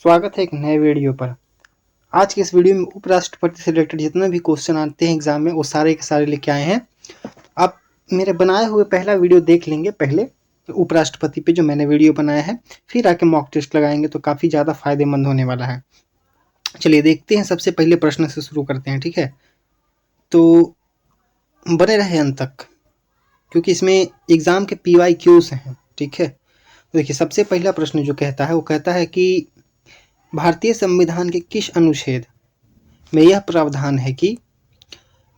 स्वागत है एक नए वीडियो पर। आज के इस वीडियो में उपराष्ट्रपति से रिलेटेड जितने भी क्वेश्चन आते हैं एग्जाम में वो सारे के सारे लेके आए हैं। आप मेरे बनाए हुए पहला वीडियो देख लेंगे पहले उपराष्ट्रपति पे जो मैंने वीडियो बनाया है, फिर आके मॉक टेस्ट लगाएंगे तो काफ़ी ज़्यादा फायदेमंद होने वाला है। चलिए देखते हैं, सबसे पहले प्रश्न से शुरू करते हैं, ठीक है। तो बने रहे अंत तक क्योंकि इसमें एग्जाम के PYQs हैं, ठीक है। तो देखिए सबसे पहला प्रश्न जो कहता है वो कहता है कि भारतीय संविधान के किस अनुच्छेद में यह प्रावधान है कि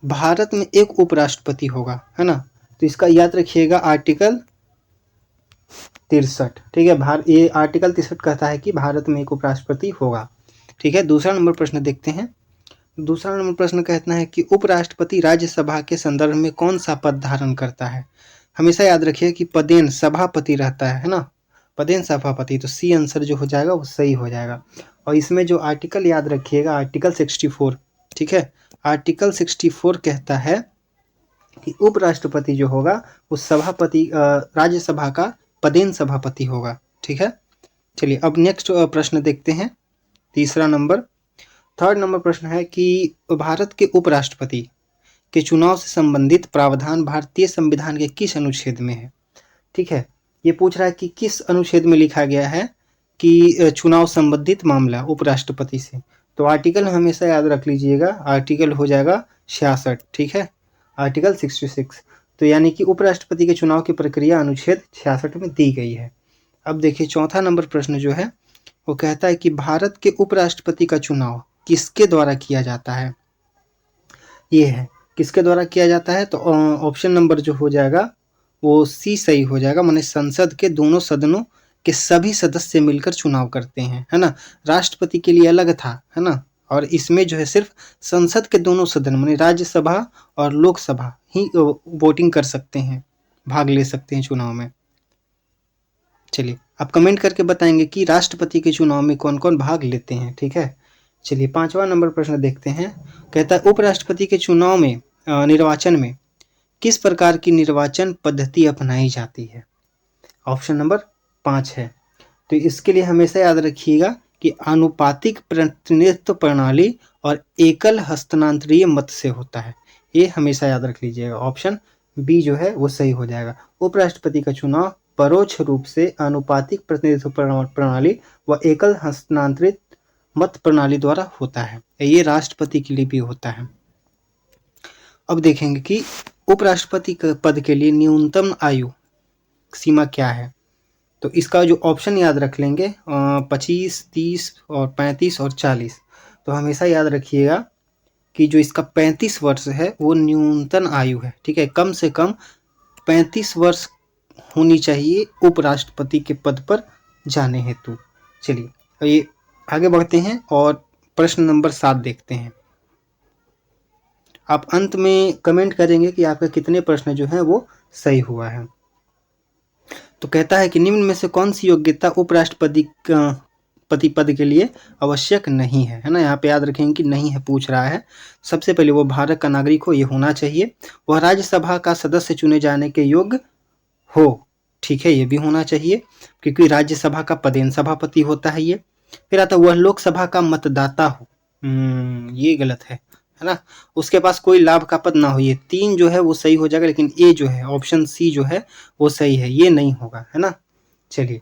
भारत में एक उपराष्ट्रपति होगा, है ना। तो इसका याद रखिएगा आर्टिकल 63, ठीक है। ये आर्टिकल 63 कहता है कि भारत में एक उपराष्ट्रपति होगा, ठीक है। दूसरा नंबर प्रश्न देखते हैं। दूसरा नंबर प्रश्न कहता है कि उपराष्ट्रपति राज्यसभा के संदर्भ में कौन सा पद धारण करता है। हमेशा याद रखिए कि पदेन सभापति रहता है ना, पदेन सभापति। तो सी आंसर जो हो जाएगा वो सही हो जाएगा। और इसमें जो आर्टिकल याद रखिएगा आर्टिकल 64, ठीक है। आर्टिकल 64 कहता है कि उपराष्ट्रपति जो होगा वो सभापति राज्यसभा का पदेन सभापति होगा, ठीक है। चलिए अब नेक्स्ट प्रश्न देखते हैं। तीसरा नंबर, थर्ड नंबर प्रश्न है कि भारत के उपराष्ट्रपति के चुनाव से संबंधित प्रावधान भारतीय संविधान के किस अनुच्छेद में है, ठीक है। ये पूछ रहा है कि किस अनुच्छेद में लिखा गया है कि चुनाव संबंधित मामला उपराष्ट्रपति से। तो आर्टिकल हमेशा याद रख लीजिएगा, आर्टिकल हो जाएगा 66, ठीक है, आर्टिकल 66। तो यानी कि उपराष्ट्रपति के चुनाव की प्रक्रिया अनुच्छेद 66 में दी गई है। अब देखिए चौथा नंबर प्रश्न जो है वो कहता है कि भारत के उपराष्ट्रपति का चुनाव किसके द्वारा किया जाता है। ये है किसके द्वारा किया जाता है, तो ऑप्शन नंबर जो हो जाएगा वो सी सही हो जाएगा। माने संसद के दोनों सदनों के सभी सदस्य मिलकर चुनाव करते हैं, है ना। राष्ट्रपति के लिए अलग था, है ना, और इसमें जो है सिर्फ संसद के दोनों सदन माने राज्यसभा और लोकसभा ही वोटिंग कर सकते हैं, भाग ले सकते हैं चुनाव में। चलिए आप कमेंट करके बताएंगे कि राष्ट्रपति के चुनाव में कौन कौन भाग लेते हैं, ठीक है। चलिए पांचवा नंबर प्रश्न देखते हैं। कहता है उपराष्ट्रपति के चुनाव में निर्वाचन में किस प्रकार की निर्वाचन पद्धति अपनाई जाती है। ऑप्शन नंबर 5 है। तो इसके लिए हमेशा याद रखिएगा कि आनुपातिक प्रतिनिधित्व प्रणाली और एकल हस्तांतरीय मत से होता है। ये हमेशा याद रख लीजिएगा, ऑप्शन बी जो है वो सही हो जाएगा। उपराष्ट्रपति का चुनाव परोक्ष रूप से आनुपातिक प्रतिनिधित्व प्रणाली व एकल हस्तांतरित मत प्रणाली द्वारा होता है। ये राष्ट्रपति के लिए भी होता है। अब देखेंगे कि उपराष्ट्रपति पद के लिए न्यूनतम आयु सीमा क्या है। तो इसका जो ऑप्शन याद रख लेंगे 25, 30 और 35 और 40। तो हमेशा याद रखिएगा कि जो इसका 35 वर्ष है वो न्यूनतम आयु है, ठीक है। कम से कम 35 वर्ष होनी चाहिए उपराष्ट्रपति के पद पर जाने हेतु। चलिए ये आगे बढ़ते हैं और प्रश्न नंबर 7 देखते हैं। आप अंत में कमेंट करेंगे कि आपका कितने प्रश्न जो है वो सही हुआ है। तो कहता है कि निम्न में से कौन सी योग्यता उपराष्ट्रपति पद के लिए आवश्यक नहीं है, है ना। यहाँ पे याद रखेंगे कि नहीं है पूछ रहा है। सबसे पहले वो भारत का नागरिक हो, ये होना चाहिए। वह राज्यसभा का सदस्य चुने जाने के योग्य हो, ठीक है, ये भी होना चाहिए क्योंकि राज्यसभा का पदेन सभापति होता है ये। फिर आता वह लोकसभा का मतदाता हो, ये गलत है ना। उसके पास कोई लाभ का पद ना हो, ये 3 जो है वो सही हो जाएगा। लेकिन ए जो है ऑप्शन सी जो है वो सही है, ये नहीं होगा, है ना। चलिए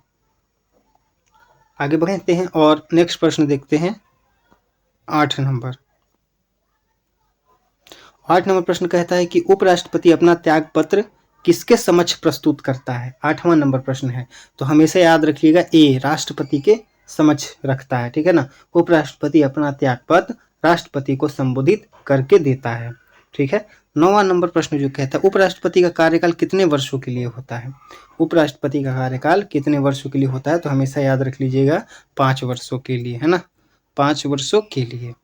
आगे बढ़ते हैं और नेक्स्ट प्रश्न देखते हैं। 8 नंबर प्रश्न कहता है कि उपराष्ट्रपति अपना त्याग पत्र किसके समक्ष प्रस्तुत करता है। 8वां नंबर प्रश्न है। तो हमेशा याद रखिएगा ए राष्ट्रपति के समक्ष रखता है, ठीक है ना। उपराष्ट्रपति अपना त्याग पत्र राष्ट्रपति को संबोधित करके देता है, ठीक है। 9वां नंबर प्रश्न जो कहता है उपराष्ट्रपति का कार्यकाल कितने वर्षों के लिए होता है। उपराष्ट्रपति का कार्यकाल कितने वर्षों के लिए होता है, तो हमेशा याद रख लीजिएगा 5 वर्षों के लिए, है ना, 5 वर्षों के लिए।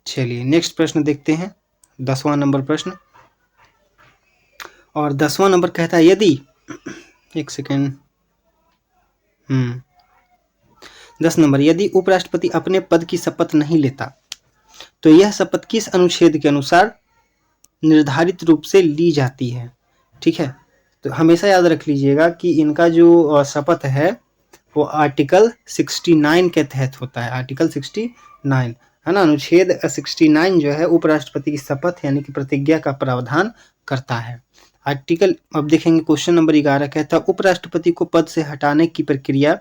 चलिए नेक्स्ट प्रश्न देखते हैं, 10वां नंबर प्रश्न। और 10वां नंबर कहता है यदि 10 नंबर, यदि उपराष्ट्रपति अपने पद की शपथ नहीं लेता तो यह शपथ किस अनुच्छेद के अनुसार निर्धारित रूप से ली जाती है, ठीक है। तो हमेशा याद रख लीजिएगा कि इनका जो शपथ है वो आर्टिकल 69 के तहत होता है। आर्टिकल 69 है ना, अनुच्छेद 69 जो है उपराष्ट्रपति की शपथ यानी कि प्रतिज्ञा का प्रावधान करता है। आर्टिकल अब देखेंगे क्वेश्चन नंबर 11 कहता है उपराष्ट्रपति को पद से हटाने की प्रक्रिया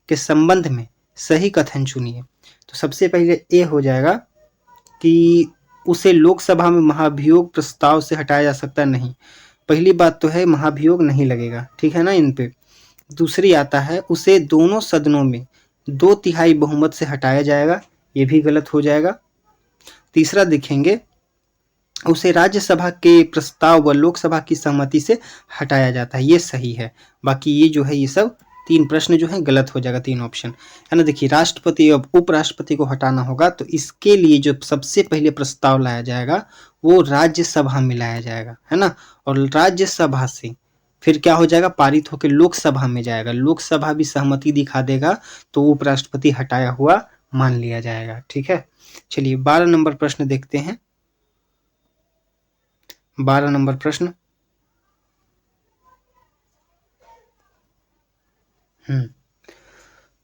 के संबंध में सही कथन चुनिए। तो सबसे पहले ए हो जाएगा कि उसे लोकसभा में महाभियोग प्रस्ताव से हटाया जा सकता नहीं। पहली बात तो है महाभियोग नहीं लगेगा, ठीक है ना इन पे। दूसरी आता है उसे दोनों सदनों में 2/3 बहुमत से हटाया जाएगा, ये भी गलत हो जाएगा। तीसरा देखेंगे उसे राज्यसभा के प्रस्ताव व लोकसभा की सहमति से हटाया जाता है, ये सही है। बाकी ये जो है ये सब 3 प्रश्न जो है गलत हो जाएगा, 3 ऑप्शन है ना। देखिए राष्ट्रपति और उपराष्ट्रपति को हटाना होगा तो इसके लिए जो सबसे पहले प्रस्ताव लाया जाएगा वो राज्यसभा में लाया जाएगा, है ना। और राज्यसभा से फिर क्या हो जाएगा, पारित होकर लोकसभा में जाएगा, लोकसभा भी सहमति दिखा देगा तो उपराष्ट्रपति हटाया हुआ मान लिया जाएगा, ठीक है। चलिए 12 नंबर प्रश्न देखते हैं। 12 नंबर प्रश्न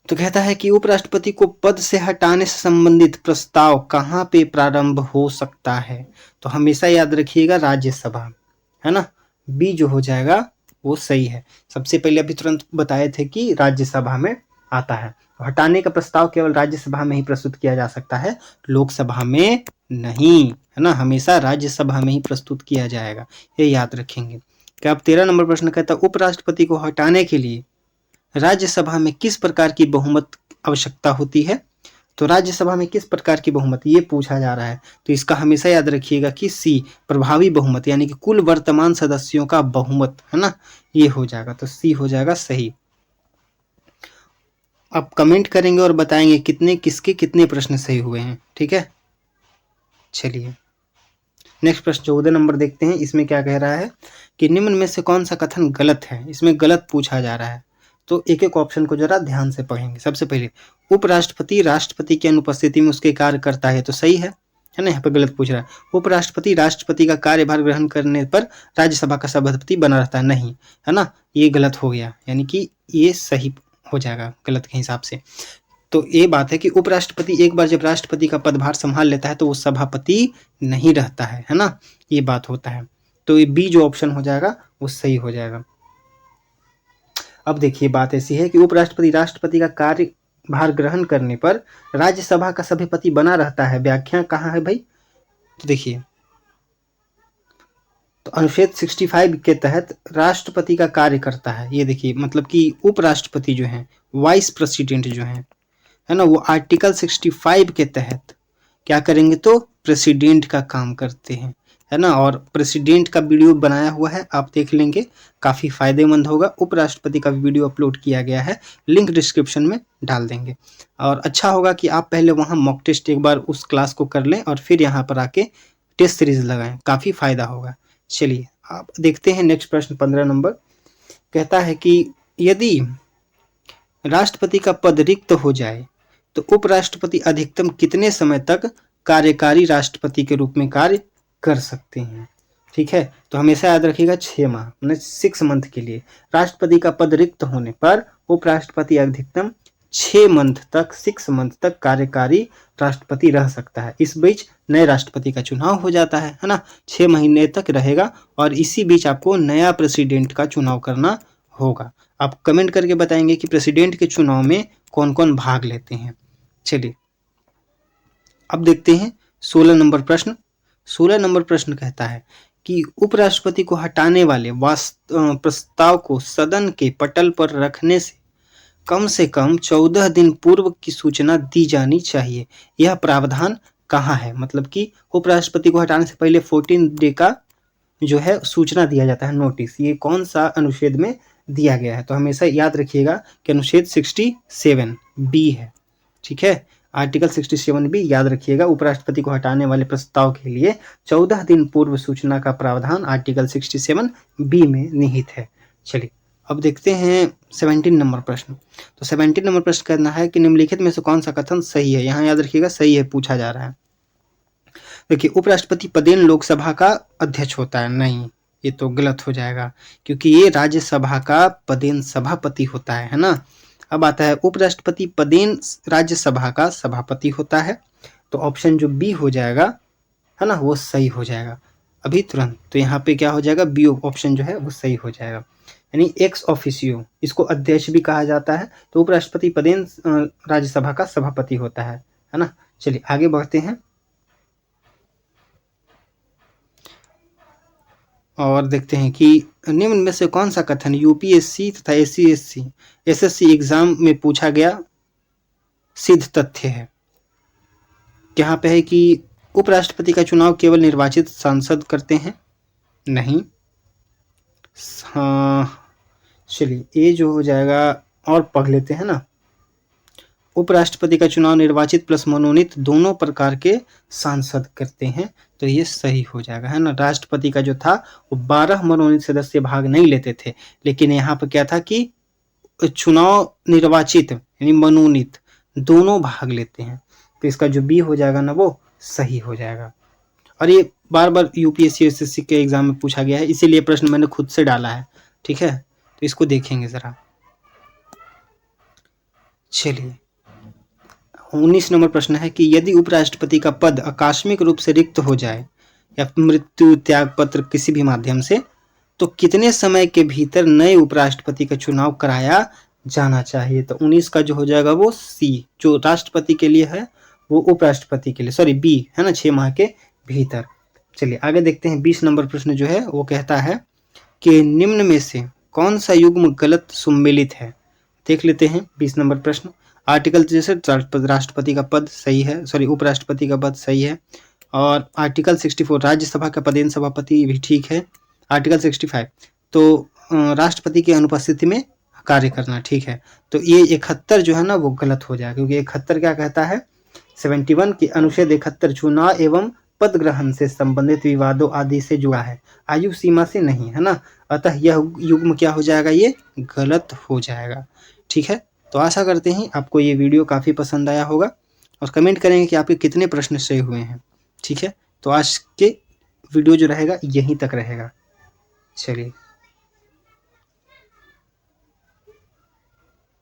तो कहता है कि उपराष्ट्रपति को पद से हटाने से संबंधित प्रस्ताव कहाँ पे प्रारंभ हो सकता है। तो हमेशा याद रखिएगा राज्यसभा, है ना। बी जो हो जाएगा वो सही है। सबसे पहले अभी तुरंत बताए थे कि राज्यसभा में आता है। तो हटाने का प्रस्ताव केवल राज्यसभा में ही प्रस्तुत किया जा सकता है, लोकसभा में नहीं, है ना। हमेशा राज्यसभा में ही प्रस्तुत किया जाएगा, ये याद रखेंगे। क्या अब 13 नंबर प्रश्न कहता है उपराष्ट्रपति को हटाने के लिए राज्यसभा में किस प्रकार की बहुमत आवश्यकता होती है। तो राज्यसभा में किस प्रकार की बहुमत ये पूछा जा रहा है। तो इसका हमेशा याद रखिएगा कि सी प्रभावी बहुमत यानी कि कुल वर्तमान सदस्यों का बहुमत, है ना, ये हो जाएगा। तो सी हो जाएगा सही। अब कमेंट करेंगे और बताएंगे कितने किसके कितने प्रश्न सही हुए हैं, ठीक है। चलिए नेक्स्ट प्रश्न 14 नंबर देखते हैं। इसमें क्या कह रहा है कि निम्न में से कौन सा कथन गलत है। इसमें गलत पूछा जा रहा है तो एक एक ऑप्शन को जरा ध्यान से पढ़ेंगे। सबसे पहले उपराष्ट्रपति राष्ट्रपति की अनुपस्थिति में उसके कार्य करता है, तो सही है ना। यहाँ पर गलत पूछ रहा है उपराष्ट्रपति राष्ट्रपति का कार्यभार ग्रहण करने पर राज्यसभा का सभापति बना रहता है, नहीं, है ना, ये गलत हो गया, यानी कि ये सही हो जाएगा गलत के हिसाब से। तो ये बात है कि उपराष्ट्रपति एक बार जब राष्ट्रपति का पदभार संभाल लेता है तो वो सभापति नहीं रहता है ना, ये बात होता है। तो ये बी जो ऑप्शन हो जाएगा वो सही हो जाएगा। अब देखिए बात ऐसी है कि उपराष्ट्रपति राष्ट्रपति का कार्यभार ग्रहण करने पर राज्यसभा का सभापति बना रहता है, व्याख्या कहाँ है भाई। तो देखिए तो अनुच्छेद 65 के तहत राष्ट्रपति का कार्य करता है, ये देखिए मतलब कि उपराष्ट्रपति जो है वाइस प्रेसिडेंट जो है ना, वो आर्टिकल 65 के तहत क्या करेंगे तो प्रेसिडेंट का काम करते हैं, है ना। और प्रेसिडेंट का वीडियो बनाया हुआ है, आप देख लेंगे, काफ़ी फायदेमंद होगा। उपराष्ट्रपति का वीडियो अपलोड किया गया है, लिंक डिस्क्रिप्शन में डाल देंगे। और अच्छा होगा कि आप पहले वहाँ मॉक टेस्ट एक बार उस क्लास को कर लें और फिर यहाँ पर आके टेस्ट सीरीज लगाएं, काफ़ी फायदा होगा। चलिए आप देखते हैं नेक्स्ट प्रश्न 15 नंबर कहता है कि यदि राष्ट्रपति का पद रिक्त हो जाए तो उपराष्ट्रपति अधिकतम कितने समय तक कार्यकारी राष्ट्रपति के रूप में कार्य कर सकते हैं, ठीक है। तो हमेशा याद रखिएगा 6 माह मतलब 6 मंथ के लिए राष्ट्रपति का पद रिक्त होने पर उपराष्ट्रपति अधिकतम 6 मंथ तक कार्यकारी राष्ट्रपति रह सकता है। इस बीच नए राष्ट्रपति का चुनाव हो जाता है ना, 6 महीने तक रहेगा और इसी बीच आपको नया प्रेसिडेंट का चुनाव करना होगा। आप कमेंट करके बताएंगे कि प्रेसिडेंट के चुनाव में कौन कौन भाग लेते हैं। चलिए अब देखते हैं 16 नंबर प्रश्न। 16 नंबर प्रश्न कहता है कि उपराष्ट्रपति को हटाने वाले प्रस्ताव को सदन के पटल पर रखने से कम 14 दिन पूर्व की सूचना दी जानी चाहिए। यह प्रावधान कहाँ है, मतलब कि उपराष्ट्रपति को हटाने से पहले 14 डे का जो है सूचना दिया जाता है, नोटिस, ये कौन सा अनुच्छेद में दिया गया है। तो हमेशा याद रखिएगा कि अनुच्छेद 67 बी है, ठीक है। आर्टिकल 67 भी याद रखिएगा। उपराष्ट्रपति को हटाने वाले प्रस्ताव के लिए 14 दिन पूर्व सूचना का प्रावधान आर्टिकल 67 बी में निहित है। चलिए अब देखते हैं 17 नंबर प्रश्न। तो 17 नंबर प्रश्न कहना है कि निम्नलिखित में से कौन सा कथन सही है। यहाँ याद रखिएगा सही है पूछा जा रहा है। देखिए उपराष्ट्रपति पदेन लोकसभा का अध्यक्ष होता है, नहीं, ये तो गलत हो जाएगा क्योंकि ये राज्यसभा का पदेन सभापति होता है ना। अब आता है उपराष्ट्रपति पदेन राज्यसभा का सभापति होता है, तो ऑप्शन जो बी हो जाएगा है ना वो सही हो जाएगा अभी तुरंत। तो यहाँ पे क्या हो जाएगा, बी ऑप्शन जो है वो सही हो जाएगा, यानी एक्स ऑफिसियो, इसको अध्यक्ष भी कहा जाता है। तो उपराष्ट्रपति पदेन राज्यसभा का सभापति होता है ना। चलिए आगे बढ़ते हैं और देखते हैं कि निम्न में से कौन सा कथन यूपीएससी तथा एसएससी एग्जाम में पूछा गया सिद्ध तथ्य है। यहाँ पे है कि उपराष्ट्रपति का चुनाव केवल निर्वाचित सांसद करते हैं, नहीं। हाँ चलिए ये जो हो जाएगा और पढ़ लेते हैं ना, उपराष्ट्रपति का चुनाव निर्वाचित प्लस मनोनीत दोनों प्रकार के सांसद करते हैं, तो ये सही हो जाएगा है ना। राष्ट्रपति का जो था वो 12 मनोनीत सदस्य भाग नहीं लेते थे, लेकिन यहाँ पर क्या था कि चुनाव निर्वाचित यानी मनोनीत दोनों भाग लेते हैं, तो इसका जो बी हो जाएगा ना वो सही हो जाएगा। और ये बार बार यूपीएससी एसएससी के एग्जाम में पूछा गया है, इसीलिए प्रश्न मैंने खुद से डाला है, ठीक है। तो इसको देखेंगे जरा। चलिए 19 नंबर प्रश्न है कि यदि उपराष्ट्रपति का पद आकस्मिक रूप से रिक्त हो जाए या मृत्यु त्याग पत्र किसी भी माध्यम से, तो कितने समय के भीतर नए उपराष्ट्रपति का चुनाव कराया जाना चाहिए। तो 19 का जो हो जाएगा वो सी, जो राष्ट्रपति के लिए है वो उपराष्ट्रपति के लिए, सॉरी बी है ना, 6 माह के भीतर। चलिए आगे देखते हैं 20 नंबर प्रश्न जो है वो कहता है कि निम्न में से कौन सा युग्म गलत सुम्मिलित है। देख लेते हैं 20 नंबर प्रश्न। आर्टिकल 63 राष्ट्रपति का पद सही है, सॉरी उपराष्ट्रपति का पद सही है। और आर्टिकल 64 राज्यसभा का पदेन सभापति भी ठीक है। आर्टिकल 65 तो राष्ट्रपति की अनुपस्थिति में कार्य करना ठीक है। तो ये 71 जो है ना वो गलत हो जाएगा, क्योंकि 71 क्या कहता है, 71 के अनुच्छेद 71 चुनाव एवं पद ग्रहण से संबंधित विवादों आदि से जुड़ा है, आयु सीमा से नहीं, है ना। अतः यह युग्म क्या हो जाएगा, ये गलत हो जाएगा, ठीक है। तो आशा करते हैं आपको ये वीडियो काफ़ी पसंद आया होगा और कमेंट करेंगे कि आपके कितने प्रश्न सही हुए हैं, ठीक है। तो आज के वीडियो जो रहेगा यहीं तक रहेगा। चलिए।